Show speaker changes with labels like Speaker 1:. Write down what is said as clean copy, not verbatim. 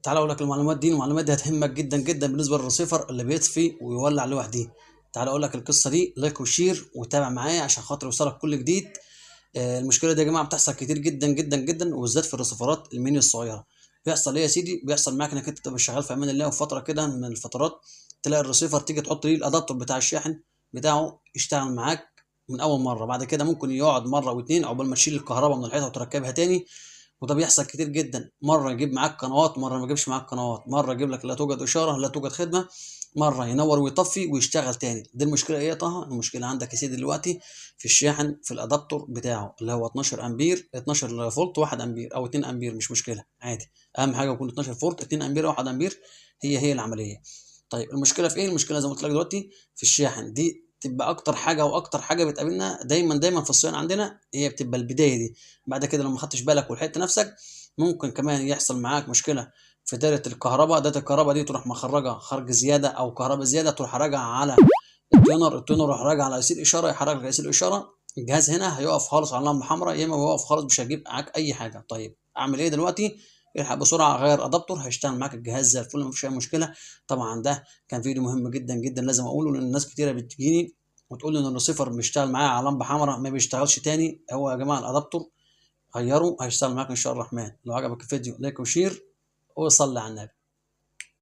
Speaker 1: تعالى اقول لك المعلومات دي هتهمك جدا جدا بالنسبه للرسيفر اللي بيطفي ويولع لوحده. تعالى اقول لك القصه دي، لايك وشير وتابع معايا عشان خاطر يوصلك كل جديد. المشكله دي يا جماعه بتحصل كتير جدا جدا جدا، وبالذات في الرسيفرات الميني الصغيره. بيحصل ايه يا سيدي؟ بيحصل معاك انك انت تبقى شغال في امان الله، وفتره كده من الفترات تلاقي الرسيفر تيجي تحط ليه الادابتور بتاع الشاحن بتاعه يشتغل معاك من اول مره، بعد كده ممكن يقعد مره واتنين عقبال ما تشيل الكهرباء من الحيطه وتركبها تاني. وده بيحصل كتير جدا، مره يجيب معاك قنوات، مره ما يجيبش معاك قنوات، مره يجيب لك لا توجد اشاره لا توجد خدمه، مره ينور ويطفي ويشتغل تاني. دي المشكله ايه يا طه؟ المشكله عندك يا سيدي دلوقتي في الشاحن، في الادابتور بتاعه اللي هو 12 امبير، 12 فولت 1 امبير او 2 امبير، مش مشكله عادي. اهم حاجه يكون 12 فولت 2 امبير او 1 امبير، هي العمليه. طيب المشكله في ايه؟ المشكله زي ما قلت لك دلوقتي في الشاحن دي، تبقى اكتر حاجه واكتر حاجه بتقابلنا دايما في الصيانه عندنا، هي بتبقى البدايه دي. بعد كده لو ما خدتش بالك ولحقت نفسك، ممكن كمان يحصل معاك مشكله في دايره الكهرباء. دايره الكهرباء دي تروح مخرجه خرج زياده او كهرباء زياده، تروح راجعه على التونر يروح راجع على يسير اشاره، يحرك يسير اشاره، الجهاز هنا هيقف خالص على لمبه حمراء، يا اما هيقف خالص مش هيجيب معاك اي حاجه. طيب اعمل ايه دلوقتي؟ الحق بسرعه غير ادابتور، هيشتغل معاك الجهاز زي الفل مفيش اي مشكله. طبعا ده كان فيديو مهم جدا جدا لازم اقوله، لان الناس كتيره بتجيني وتقول لي ان الريسيفر بيشتغل معايا على لمبه حمراء ما بيشتغلش تاني. هو يا جماعه الادابتور غيره هيشتغل معاك ان شاء الله الرحمن. لو عجبك الفيديو لايك وشير وصلي على النبي.